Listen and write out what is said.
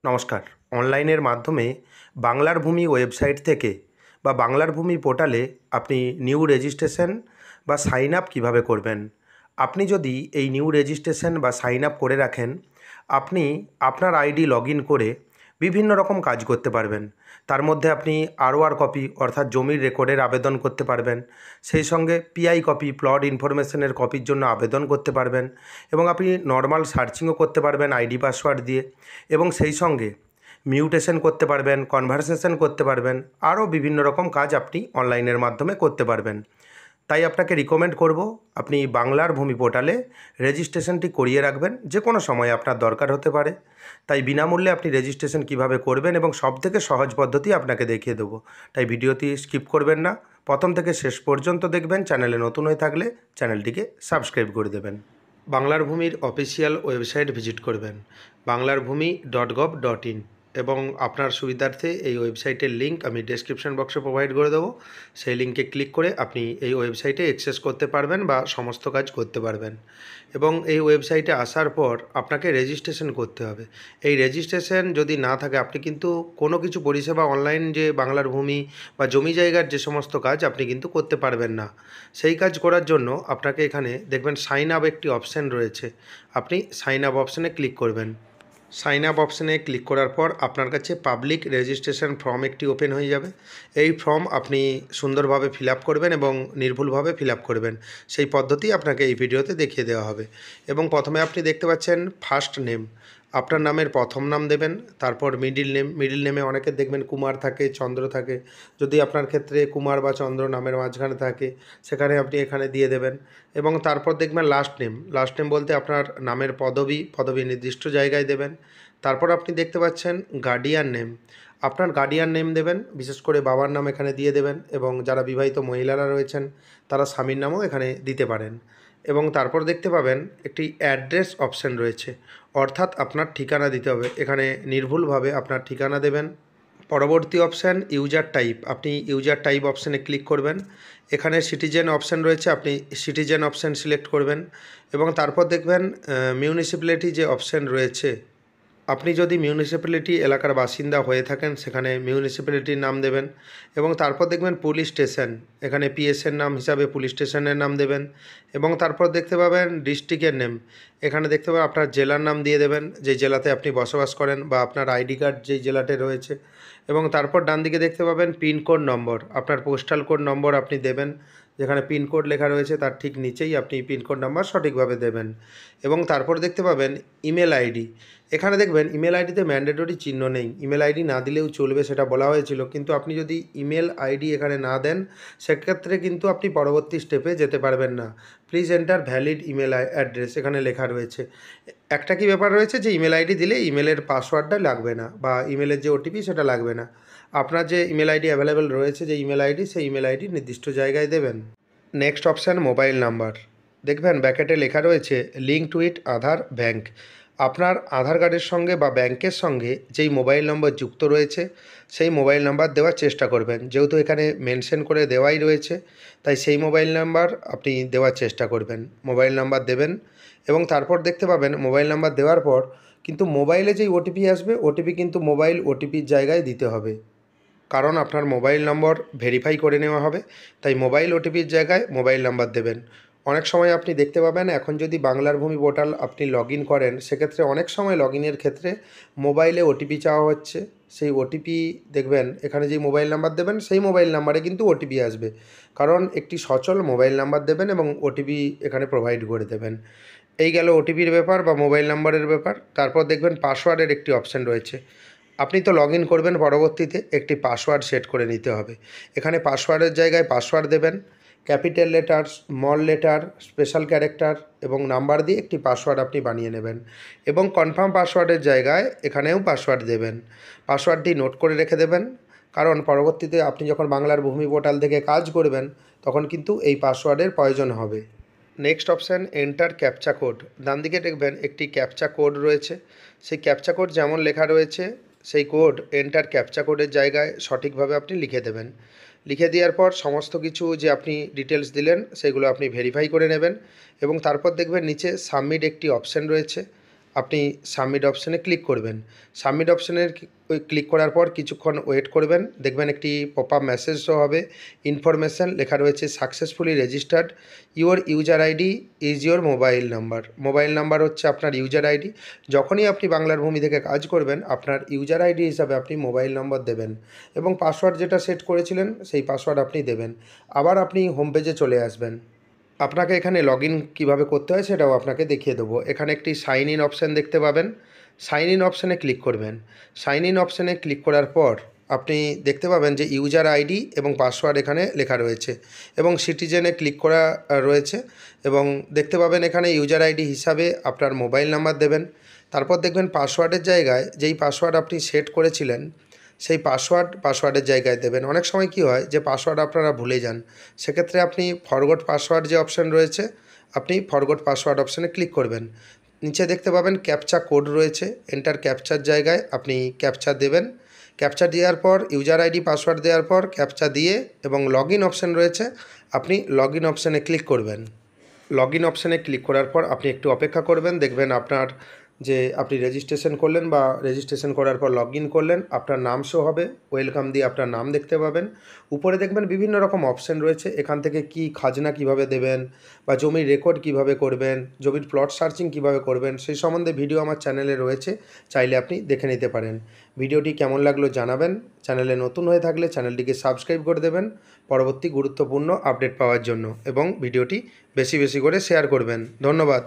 নমস্কার। অনলাইনের মাধ্যমে বাংলার ভূমি ওয়েবসাইট থেকে বা বাংলার ভূমি পোর্টালে আপনি নিউ রেজিস্ট্রেশন বা সাইন আপ কীভাবে করবেন। আপনি যদি এই নিউ রেজিস্ট্রেশন বা সাইন আপ করে রাখেন, আপনি আপনার আইডি লগ ইন করে বিভিন্ন রকম কাজ করতে পারবেন। তার মধ্যে আপনি আরওআর কপি অর্থাৎ জমির রেকর্ডের আবেদন করতে পারবেন, সেই সঙ্গে পিআই কপি প্লট ইনফরমেশনের কপির জন্য আবেদন করতে পারবেন এবং আপনি নর্মাল সার্চিংও করতে পারবেন আইডি পাসওয়ার্ড দিয়ে এবং সেই সঙ্গে মিউটেশন করতে পারবেন, কনভারসেশন করতে পারবেন, আরও বিভিন্ন রকম কাজ আপনি অনলাইনের মাধ্যমে করতে পারবেন। তাই আপনাকে রিকমেন্ড করব আপনি বাংলার ভূমি পোর্টালে রেজিস্ট্রেশনটি করিয়ে রাখবেন, যে কোনো সময় আপনার দরকার হতে পারে। তাই বিনামূল্যে আপনি রেজিস্ট্রেশন কিভাবে করবেন এবং সবথেকে সহজ পদ্ধতি আপনাকে দেখিয়ে দেবো। তাই ভিডিওটি স্কিপ করবেন না, প্রথম থেকে শেষ পর্যন্ত দেখবেন। চ্যানেলে নতুন হয়ে থাকলে চ্যানেলটিকে সাবস্ক্রাইব করে দেবেন। বাংলার ভূমির অফিসিয়াল ওয়েবসাইট ভিজিট করবেন banglarbhumi.gov.in এবং আপনার সুবিধার্থে এই ওয়েবসাইটের লিঙ্ক আমি ডেসক্রিপশন বক্সে প্রোভাইড করে দেবো। সেই লিঙ্কে ক্লিক করে আপনি এই ওয়েবসাইটে অ্যাক্সেস করতে পারবেন বা সমস্ত কাজ করতে পারবেন। এবং এই ওয়েবসাইটে আসার পর আপনাকে রেজিস্ট্রেশন করতে হবে। এই রেজিস্ট্রেশন যদি না থাকে আপনি কিন্তু কোনো কিছু পরিষেবা অনলাইন যে বাংলার ভূমি বা জমি জায়গার যে সমস্ত কাজ আপনি কিন্তু করতে পারবেন না। সেই কাজ করার জন্য আপনাকে এখানে দেখবেন সাইন আপ একটি অপশান রয়েছে, আপনি সাইন আপ অপশানে ক্লিক করবেন। সাইন আপ অপশানে ক্লিক করার পর আপনার কাছে পাবলিক রেজিস্ট্রেশন ফর্ম একটি ওপেন হয়ে যাবে। এই ফর্ম আপনি সুন্দরভাবে ফিল আপ করবেন এবং নির্ভুলভাবে ফিল আপ করবেন। সেই পদ্ধতি আপনাকে এই ভিডিওতে দেখিয়ে দেওয়া হবে। এবং প্রথমে আপনি দেখতে পাচ্ছেন ফার্স্ট নেম, আপনার নামের প্রথম নাম দেবেন। তারপর মিডিল নেমে অনেকের দেখবেন কুমার থাকে, চন্দ্র থাকে। যদি আপনার ক্ষেত্রে কুমার বা চন্দ্র নামের মাঝখানে থাকে সেখানে আপনি এখানে দিয়ে দেবেন। এবং তারপর দেখবেন লাস্ট নেম বলতে আপনার নামের পদবি নির্দিষ্ট জায়গায় দেবেন। তারপর আপনি দেখতে পাচ্ছেন গার্ডিয়ান নেম, আপনার গার্ডিয়ান নেম দেবেন, বিশেষ করে বাবার নাম এখানে দিয়ে দেবেন। এবং যারা বিবাহিত মহিলারা রয়েছেন তারা স্বামীর নামও এখানে দিতে পারেন। এবং তারপর দেখতে পাবেন একটি অ্যাড্রেস অপশান রয়েছে, অর্থাৎ আপনার ঠিকানা দিতে হবে। এখানে নির্ভুলভাবে আপনার ঠিকানা দেবেন। পরবর্তী অপশান ইউজার টাইপ, আপনি ইউজার টাইপ অপশানে ক্লিক করবেন। এখানে সিটিজেন অপশান রয়েছে, আপনি সিটিজেন অপশান সিলেক্ট করবেন। এবং তারপর দেখবেন মিউনিসিপ্যালিটি যে অপশান রয়েছে, আপনি যদি মিউনিসিপ্যালিটি এলাকার বাসিন্দা হয়ে থাকেন সেখানে মিউনিসিপ্যালিটির নাম দেবেন। এবং তারপর দেখবেন পুলিশ স্টেশন, এখানে পিএসের নাম হিসাবে পুলিশ স্টেশনের নাম দেবেন। এবং তারপর দেখতে পাবেন ডিস্ট্রিক্টের নেম, এখানে দেখতে পাবেন আপনার জেলার নাম দিয়ে দেবেন, যে জেলাতে আপনি বসবাস করেন বা আপনার আইডি কার্ড যেই জেলাতে রয়েছে। এবং তারপর ডান দিকে দেখতে পাবেন পিনকোড নম্বর, আপনার পোস্টাল কোড নম্বর আপনি দেবেন। যেখানে পিনকোড লেখা রয়েছে তার ঠিক নিচেই আপনি পিনকোড নাম্বার সঠিকভাবে দেবেন। এবং তারপর দেখতে পাবেন ইমেল আইডি, এখানে দেখবেন ইমেল আইডিতে ম্যান্ডেটরি চিহ্ন নেই, ইমেল আইডি না দিলেও চলবে সেটা বলা হয়েছিল। কিন্তু আপনি যদি ইমেল আইডি এখানে না দেন সেক্ষেত্রে কিন্তু আপনি পরবর্তী স্টেপে যেতে পারবেন না। Please enter valid email address এখানে লেখা রয়েছে। একটা কি ব্যাপার রয়েছে যে ইমেল আইডি দিলে ইমেলের পাসওয়ার্ডটা লাগবে না বা ইমেলের যে ওটিপি সেটা লাগবে না। আপনার যে ইমেল আইডি অ্যাভেলেবেল রয়েছে, যে ইমেল আইডি, সেই ইমেল আইডি নির্দিষ্ট জায়গায় দেবেন। নেক্সট অপশান মোবাইল নাম্বার, দেখবেন ব্যাকেটে লেখা রয়েছে link to it Aadhaar bank. আপনার আধার কার্ডের সঙ্গে বা ব্যাংকের সঙ্গে যেই মোবাইল নম্বর যুক্ত রয়েছে সেই মোবাইল নাম্বার দেওয়ার চেষ্টা করবেন। যেহেতু এখানে মেনশন করে দেওয়াই রয়েছে তাই সেই মোবাইল নাম্বার আপনি দেওয়ার চেষ্টা করবেন। মোবাইল নাম্বার দেবেন এবং তারপর দেখতে পাবেন মোবাইল নাম্বার দেওয়ার পর কিন্তু মোবাইলে যেই ওটিপি আসবে ওটিপি কিন্তু মোবাইল ওটিপির জায়গায় দিতে হবে, কারণ আপনার মোবাইল নম্বর ভেরিফাই করে নেওয়া হবে। তাই মোবাইল ওটিপির জায়গায় মোবাইল নাম্বার দেবেন। অনেক সময় আপনি দেখতে পাবেন এখন যদি বাংলার ভূমি পোর্টাল আপনি লগ ইন করেন সেক্ষেত্রে অনেক সময় লগ ইনের ক্ষেত্রে মোবাইলে ওটিপি চাওয়া হচ্ছে। সেই ওটিপি দেখবেন এখানে যেই মোবাইল নাম্বার দেবেন সেই মোবাইল নাম্বারে কিন্তু ওটিপি আসবে, কারণ একটি সচল মোবাইল নাম্বার দেবেন এবং ওটিপি এখানে প্রোভাইড করে দেবেন। এই গেল ওটিপির ব্যাপার বা মোবাইল নাম্বারের ব্যাপার। তারপর দেখবেন পাসওয়ার্ডের একটি অপশান রয়েছে, আপনি তো লগ ইন করবেন, পরবর্তীতে একটি পাসওয়ার্ড সেট করে নিতে হবে। এখানে পাসওয়ার্ডের জায়গায় পাসওয়ার্ড দেবেন, capital letter, small letter, special character এবং নাম্বার দিয়ে একটি পাসওয়ার্ড আপনি বানিয়ে নেবেন। এবং কনফার্ম পাসওয়ার্ডের জায়গায় এখানেও পাসওয়ার্ড দেবেন। পাসওয়ার্ডটি নোট করে রেখে দেবেন, কারণ পরবর্তীতে আপনি যখন বাংলার ভূমি পোর্টাল থেকে কাজ করবেন তখন কিন্তু এই পাসওয়ার্ডের প্রয়োজন হবে। Next option enter captcha code, ডান দিকে দেখবেন একটি ক্যাপচা কোড রয়েছে। সেই ক্যাপচা কোড যেমন লেখা রয়েছে সেই কোড এন্টার ক্যাপচা কোডের জায়গায় সঠিকভাবে আপনি লিখে দেবেন। লিখে দেওয়ার পর সমস্ত কিছু যে আপনি ডিটেলস দিলেন সেগুলো আপনি ভেরিফাই করে নেবেন। এবং তারপর দেখবেন নিচে সাবমিট একটি অপশান রয়েছে, আপনি সাবমিট অপশানে ক্লিক করবেন। সাবমিট অপশানের ক্লিক করার পর কিছুক্ষণ ওয়েট করবেন, দেখবেন একটি পপ আপ মেসেজ শো হবে। ইনফরমেশান লেখা রয়েছে successfully registered, your user ID is your mobile number. Mobile number হচ্ছে আপনার ইউজার আইডি। যখনই আপনি বাংলার ভূমি থেকে কাজ করবেন, আপনার ইউজার আইডি হিসাবে আপনি মোবাইল নম্বর দেবেন এবং পাসওয়ার্ড যেটা সেট করেছিলেন সেই পাসওয়ার্ড আপনি দেবেন। আবার আপনি হোম পেজে চলে আসবেন। আপনাকে এখানে লগ ইন কীভাবে করতে হয় সেটাও আপনাকে দেখিয়ে দেবো। এখানে একটি সাইন ইন অপশান দেখতে পাবেন, সাইন ইন অপশানে ক্লিক করবেন। সাইন ইন অপশানে ক্লিক করার পর আপনি দেখতে পাবেন যে ইউজার আইডি এবং পাসওয়ার্ড এখানে লেখা রয়েছে এবং সিটিজেনে ক্লিক করা রয়েছে এবং দেখতে পাবেন এখানে ইউজার আইডি হিসাবে আপনার মোবাইল নাম্বার দেবেন। তারপর দেখবেন পাসওয়ার্ডের জায়গায় যেই পাসওয়ার্ড আপনি সেট করেছিলেন সেই পাসওয়ার্ডের জায়গায় দেবেন। অনেক সময় কী হয় যে পাসওয়ার্ড আপনারা ভুলে যান, সেক্ষেত্রে আপনি ফরগট পাসওয়ার্ড যে অপশান রয়েছে, আপনি ফরগট পাসওয়ার্ড অপশানে ক্লিক করবেন। নিচে দেখতে পাবেন ক্যাপচা কোড রয়েছে, এন্টার ক্যাপচার জায়গায় আপনি ক্যাপচা দেবেন। ক্যাপচা দেওয়ার পর ইউজার আইডি পাসওয়ার্ড দেওয়ার পর ক্যাপচা দিয়ে এবং লগ ইন অপশান রয়েছে, আপনি লগ ইন অপশানে ক্লিক করবেন। লগ ইন অপশানে ক্লিক করার পর আপনি একটু অপেক্ষা করবেন, দেখবেন আপনার যে আপনি রেজিস্ট্রেশন করলেন বা রেজিস্ট্রেশন করার পর লগ ইন করলেন, আপনার নাম শো হবে, ওয়েলকাম দিয়ে আপনার নাম দেখতে পাবেন। উপরে দেখবেন বিভিন্ন রকম অপশান রয়েছে, এখান থেকে কি খাজনা কিভাবে দেবেন বা জমির রেকর্ড কিভাবে করবেন, জমির প্লট সার্চিং কিভাবে করবেন, সেই সম্বন্ধে ভিডিও আমার চ্যানেলে রয়েছে, চাইলে আপনি দেখে নিতে পারেন। ভিডিওটি কেমন লাগলো জানাবেন। চ্যানেলে নতুন হয়ে থাকলে চ্যানেলটিকে সাবস্ক্রাইব করে দেবেন পরবর্তী গুরুত্বপূর্ণ আপডেট পাওয়ার জন্য এবং ভিডিওটি বেশি বেশি করে শেয়ার করবেন। ধন্যবাদ।